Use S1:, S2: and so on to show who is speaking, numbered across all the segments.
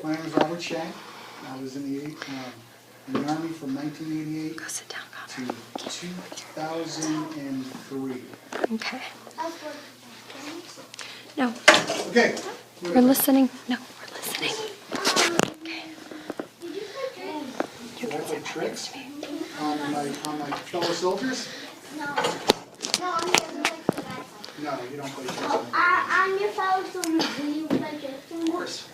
S1: My name is Robert Schenck. I was in the Army from 1988
S2: Go sit down,
S1: to 2003.
S2: Okay. No,
S1: Okay.
S2: we're listening. No, we're listening. Okay.
S1: Did I play tricks on my fellow soldiers?
S3: No. No, I'm the other like the guy.
S1: No, you don't play tricks.
S3: I'm your fellow soldier. Do you play tricks?
S1: Of course.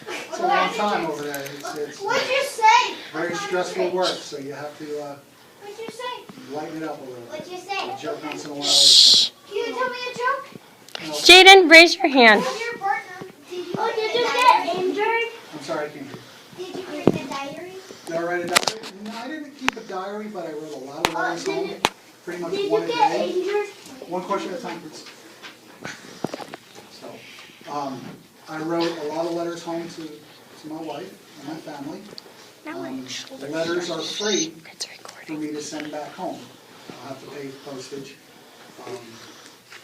S1: It's a long time over there. It's
S3: What'd you say?
S1: very stressful work, so you have to
S3: What'd you say?
S1: lighten it up a little bit.
S3: What'd you say?
S1: A joke once in a while.
S2: Shh.
S3: Can you tell me a joke?
S1: No,
S2: Jaden, raise your hand.
S3: What's your partner? Did you get injured?
S1: I'm sorry, I can't hear you.
S3: Did you write a diary?
S1: Did I write a diary? No, I didn't keep a diary, but I wrote a lot of letters home. Pretty much
S3: Did
S1: one
S3: you
S1: a
S3: get
S1: day.
S3: injured?
S1: One question at a time, please. So, I wrote a lot of letters home to my wife and my family. The letters are free
S2: It's
S1: for
S2: recording.
S1: me to send back home. I'll have to pay postage.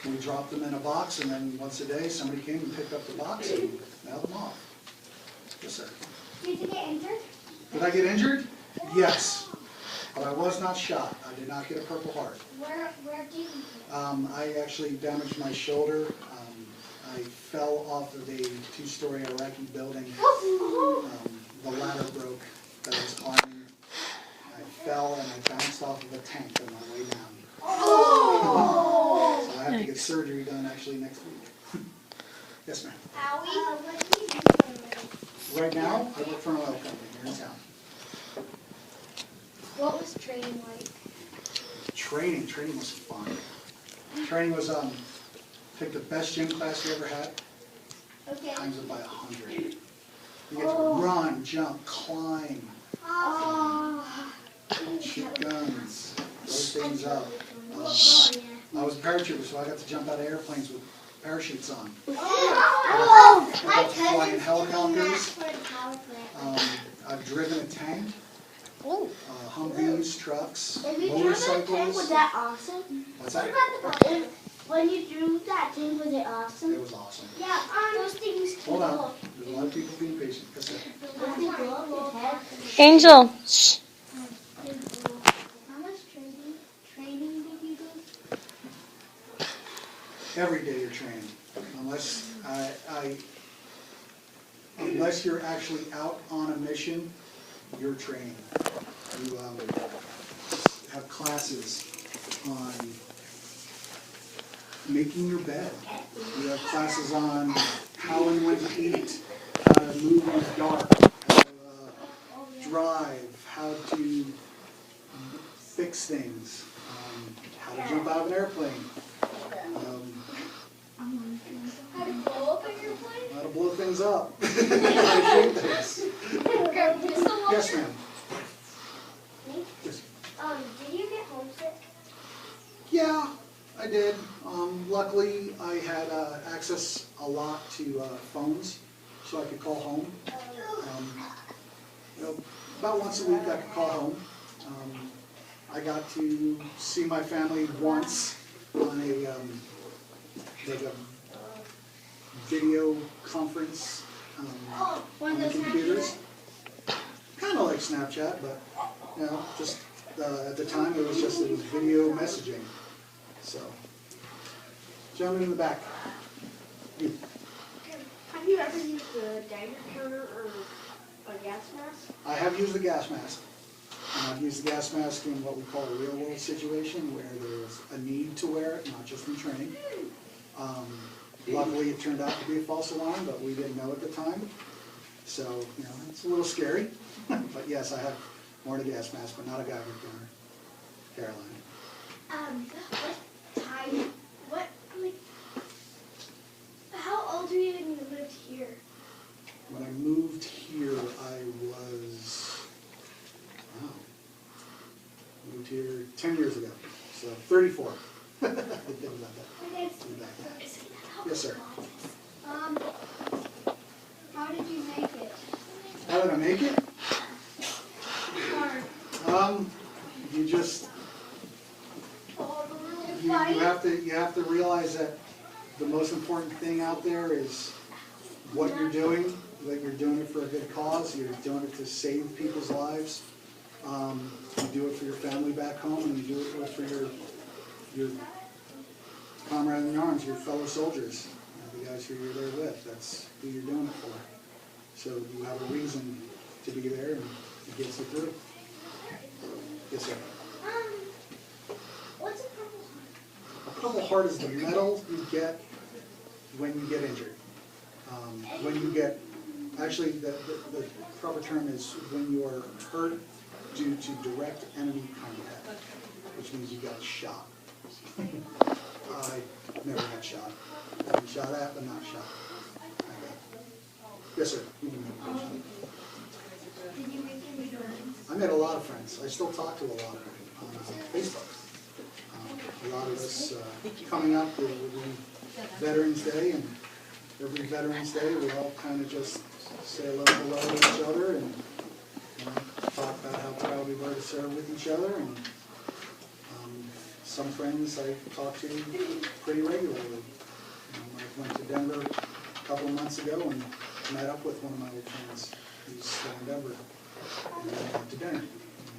S1: We dropped them in a box, and then once a day, somebody came and picked up the box and mailed them off. Yes, sir.
S3: Did you get injured?
S1: Did I get injured? Yes. But I was not shot. I did not get a Purple Heart.
S3: Where did you?
S1: I actually damaged my shoulder. I fell off of a two-story Iraqi building. The ladder broke that I was climbing. I fell and I bounced off of a tank on my way down.
S3: Oh!
S1: So I have to get surgery done actually next week. Yes, ma'am.
S3: Owie. What do you do?
S1: Right now, I work for an oil company here in town.
S3: What was training like?
S1: Training was fun. Training was pick the best gym class you ever had,
S3: Okay.
S1: times it by 100. You get to run, jump, climb, shoot guns, blow things up. I was a paratrooper, so I got to jump out of airplanes with parachutes on. I got to fly in helicopters. I've driven a tank, Humvees, trucks,
S3: If you drew that tank, was
S1: motorcycles.
S3: that awesome?
S1: What's that?
S3: When you drew that tank, was it awesome?
S1: It was awesome.
S3: Yeah, those things can
S1: Hold
S3: go
S1: on.
S3: up.
S1: There's a lot of people being patient. Yes, sir.
S3: Those can go up your head.
S2: Angel, shh.
S3: How much training did you do?
S1: Every day you're trained, unless you're actually out on a mission, you're training. You have classes on making your bed. You have classes on how and when to eat, how to move in the dark, how to drive, how to fix things, how to jump out of an airplane.
S3: How to blow up in your plane?
S1: How to blow things up. How to shoot things. Yes, ma'am. Yes.
S3: Did you get homesick?
S1: Yeah, I did. Luckily, I had access a lot to phones, so I could call home. About once a week, I could call home. I got to see my family once on a video conference on the computers. Kind of like Snapchat, but just at the time it was video messaging. So, gentleman in the back. You.
S3: Have you ever used a dagger counter or a gas mask?
S1: I have used the gas mask. I've used the gas mask in what we call a real world situation where there's a need to wear it, not just in training. Luckily, it turned out to be a false alarm, but we didn't know at the time. So, it's a little scary. But yes, I have worn a gas mask, but not a Geiger counter. Caroline.
S3: How old were you when you moved here?
S1: When I moved here, I was, moved here 10 years ago, so 34. I didn't think about that. Yes, sir.
S3: How did you make it?
S1: How did I make it? You just, you have to realize that the most important thing out there is what you're doing that you're doing it for a good cause. You're doing it to save people's lives. You do it for your family back home, and you do it for your comrade in arms, your fellow soldiers, the guys who you're there with. That's who you're doing it for. So you have a reason to be there, and it gets you through. Yes, sir.
S3: What's a Purple Heart?
S1: A Purple Heart is the medal you get when you get injured. When you get, actually, the proper term is when you are hurt due to direct enemy contact, which means you got shot. I never got shot. I've been shot at, but not shot. Yes, sir.
S3: Did you make any friends?
S1: I made a lot of friends. I still talk to a lot of them on Facebook. A lot of us coming up with Veterans Day, and every Veterans Day we all kind of just say a little hello to each other and talk about how proud we were to serve with each other. And some friends I talk to pretty regularly. I went to Denver a couple of months ago and met up with one of my old friends who's still in Denver. And we went to dinner. And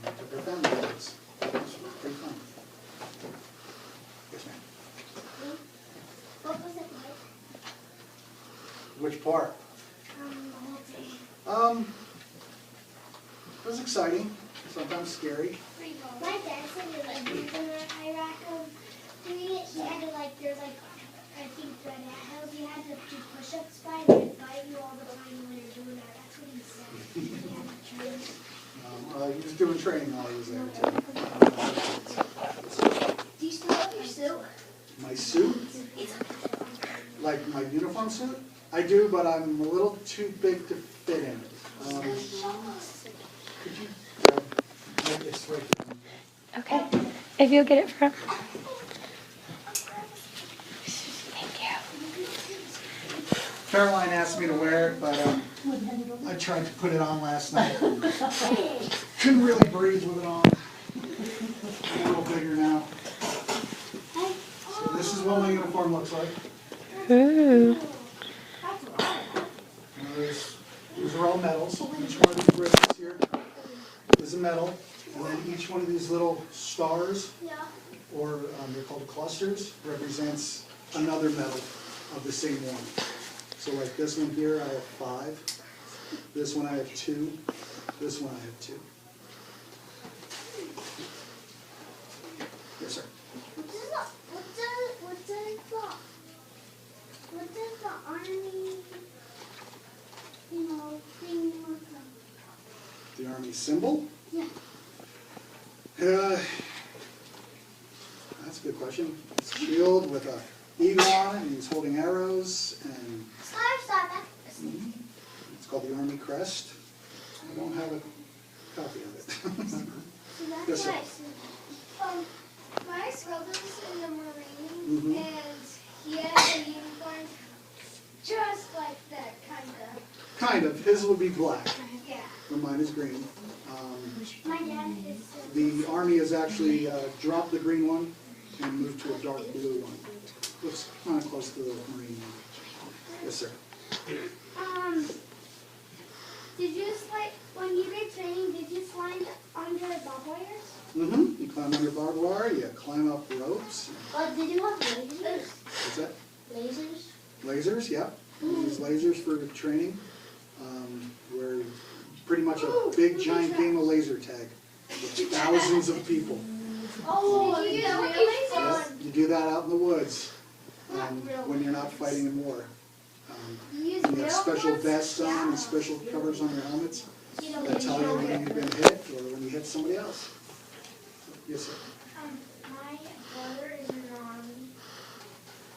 S1: we took our family photos. It was pretty fun. Yes, ma'am.
S3: What was it like?
S1: Which part?
S3: The whole day.
S1: It was exciting, sometimes scary.
S3: My dad said that like in Iraq doing it, he had to like there's like I think Red Hills you had to do push-ups by and they'd bite you all the time when you're doing that. That's what he said. He had to train.
S1: He was doing training while he was there too.
S3: Do you still have your suit?
S1: My suit? Like my uniform suit? I do, but I'm a little too big to fit in it. Could you grab it's right there.
S2: Okay. If you'll get it from. Thank you.
S1: Caroline asked me to wear it, but I tried to put it on last night. Couldn't really breathe with it on. I'm a little bigger now. So this is what my uniform looks like.
S2: Ooh.
S1: These are all medals. Each one of these bracelets here is a medal. And then each one of these little stars, or they're called clusters, represents another medal of the same one. So like this one here, I have 5. This one I have 2. This one I have 2. Yes, sir.
S3: What does the army, thing look like?
S1: The Army symbol?
S3: Yeah.
S1: That's a good question. It's a shield with a eagle on it, and he's holding arrows, and it's called the Army crest. I don't have a copy of it.
S3: So that's
S1: Yes, sir.
S3: My brother's in the Marine,
S1: Mhm.
S3: and he has a uniform just like that, kind of.
S1: Kind of. His will be black,
S3: Yeah.
S1: and mine is green.
S3: My dad is.
S1: The Army has actually dropped the green one and moved to a dark blue one. Looks kind of close to the Marine one. Yes, sir.
S3: Did you slide, when you did training, did you slide under barbed wires?
S1: Mm-hmm. You climb under barbed wire, you climb up ropes.
S3: Did you have lasers?
S1: What's that?
S3: Lasers?
S1: Lasers, yeah. We use lasers for training. We're pretty much a big giant game of laser tag with thousands of people.
S3: Oh, did you do that with
S1: Yes,
S3: lasers?
S1: you do that out in the woods when you're not fighting in war.
S3: You use
S1: You have
S3: real
S1: special
S3: ones?
S1: vests on and special covers on your helmets that tell you when you've been hit or when you hit somebody else. Yes, sir.
S3: My brother is in the Army.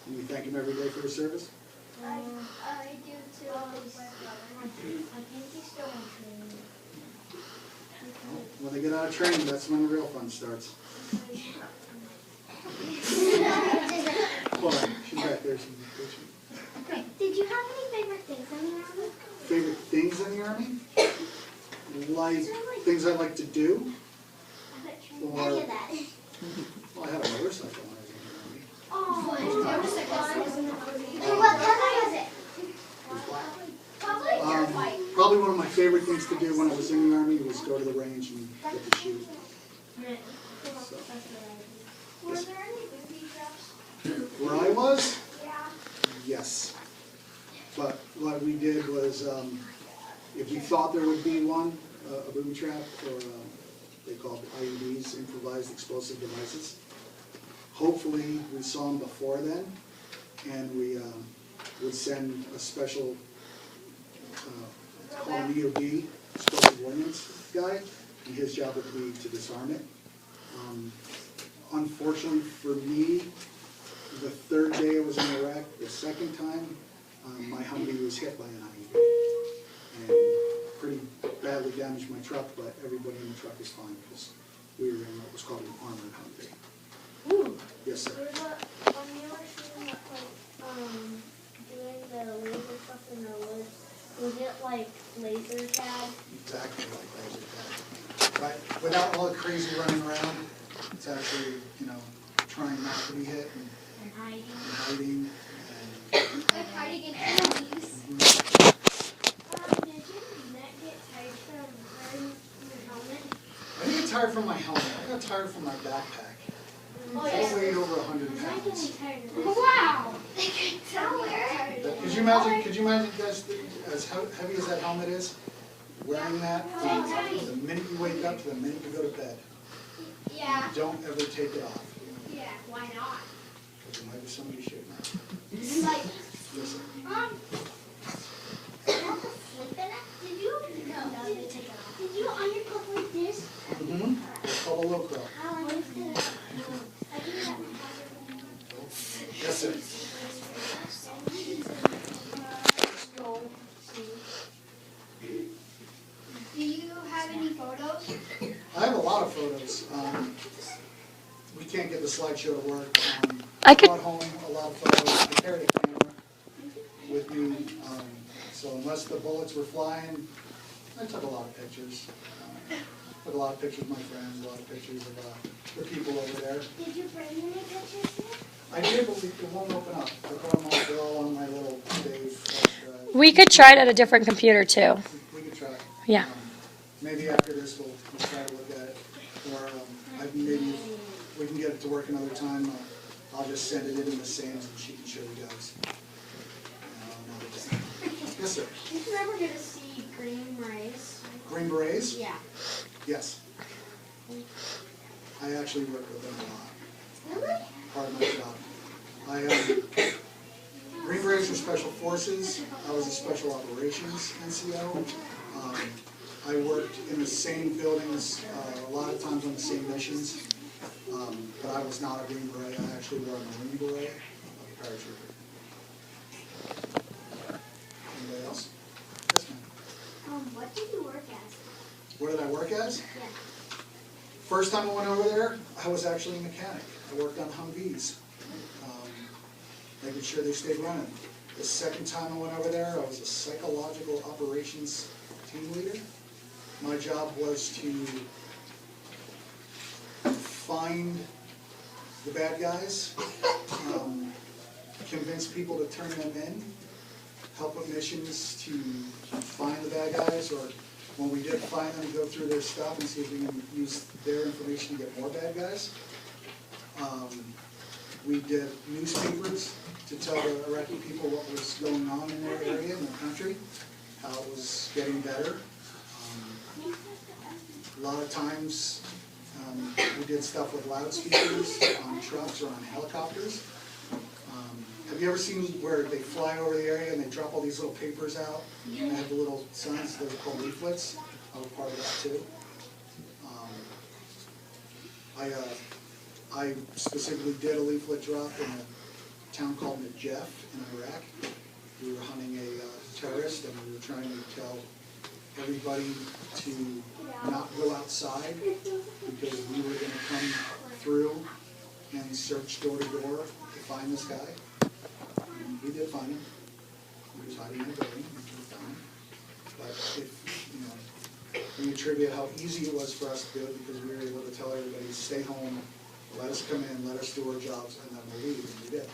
S1: And you thank him every day for his service?
S3: I do too. I think he's still in training.
S1: When they get out of training, that's when the real fun starts. Hold on, she's back there.
S3: Did you have any favorite things in the Army?
S1: Favorite things in the Army? Like things I like to do? Or,
S3: Any of that.
S1: well, I had a motorcycle when I was in the Army.
S3: Oh, motorcycle. What color was it?
S1: It was black.
S3: What
S1: Probably one of my favorite things to do when I was in the Army was go to the range and get to shoot. So,
S3: Were there any booby traps?
S1: where I was,
S3: Yeah.
S1: yes. But what we did was, if we thought there would be one, a booby trap, or they call it IEDs, improvised explosive devices. Hopefully, we saw them before then, and we would send a special, call an EOD, explosive ordnance guy, and his job would be to disarm it. Unfortunately for me, the third day I was in Iraq, the second time, my Humvee was hit by an IED. And pretty badly damaged my truck, but everybody in the truck is fine because we were in what was called an armored Humvee.
S3: Ooh.
S1: Yes, sir.
S3: When you were shooting up, doing the laser stuff in the woods, was it like laser tag?
S1: Exactly like laser tag. Right, without all the crazy running around, it's actually, trying not to be hit
S3: And hiding.
S1: and hiding.
S3: Like hiding in enemies.
S1: And,
S3: Did your neck get tired from wearing your helmet?
S1: I didn't get tired from my helmet. I got tired from my backpack.
S3: Oh,
S1: I
S3: yeah.
S1: weighed over 100
S3: I'm getting
S1: pounds.
S3: tired of this. Wow! Somewhere.
S1: Could you imagine guys, as heavy as that helmet is, wearing that from the minute you wake up to the minute you go to bed?
S3: Yeah.
S1: Don't ever take it off.
S3: Yeah, why not?
S1: Because there might be somebody shooting at you.
S3: It's like,
S1: Listen.
S3: you have to flip it? Did you? No, they take it off. Did you undercoat like this?
S1: Mm-hmm. It's called a low curl.
S3: How is it? I do that.
S1: Yes, sir.
S3: Do you have any photos?
S1: I have a lot of photos. We can't get the slideshow to work.
S2: I could-
S1: brought home a lot of photos. I carried a camera with me. So unless the bullets were flying, I took a lot of pictures. Took a lot of pictures of my friends, a lot of pictures of the people over there.
S3: Did you bring any pictures yet?
S1: I did, but it won't open up. They're all on my little Dave flash drive.
S2: We could try it at a different computer too.
S1: We could try.
S2: Yeah.
S1: Maybe after this, we'll try to look at it. Or maybe if we can get it to work another time, I'll just send it in to Sam's and she can show you guys. Another day. Yes, sir.
S3: Did you ever get to see Green Rays?
S1: Green Berets?
S3: Yeah.
S1: Yes. I actually work with them a lot.
S3: Really?
S1: Part of my job. Green Berets are special forces. I was a special operations NCO. I worked in the same buildings, a lot of times on the same missions, but I was not a Green Beret. I actually wore a Marine Beret, a paratrooper. Anybody else? Yes, ma'am.
S3: What did you work as?
S1: What did I work as?
S3: Yeah.
S1: First time I went over there, I was actually a mechanic. I worked on Humvees, making sure they stayed running. The second time I went over there, I was a psychological operations team leader. My job was to find the bad guys, convince people to turn them in, help with missions to find the bad guys, or when we did find them, go through their stuff and see if we can use their information to get more bad guys. We did newspapers to tell the Iraqi people what was going on in their area, in their country, how it was getting better. A lot of times, we did stuff with loudspeakers on trucks or on helicopters. Have you ever seen where they fly over the area and they drop all these little papers out? And they have the little signs, those are called leaflets. I was part of that too. I specifically did a leaflet drop in a town called Najaf in Iraq. We were hunting a terrorist and we were trying to tell everybody to not go outside because we were going to come through and search door to door to find this guy. And we did find him. He was hiding in a building. We found him. But if we attribute how easy it was for us to do it because we were able to tell everybody, stay home, let us come in, let us do our jobs, and then we'll leave, and we did.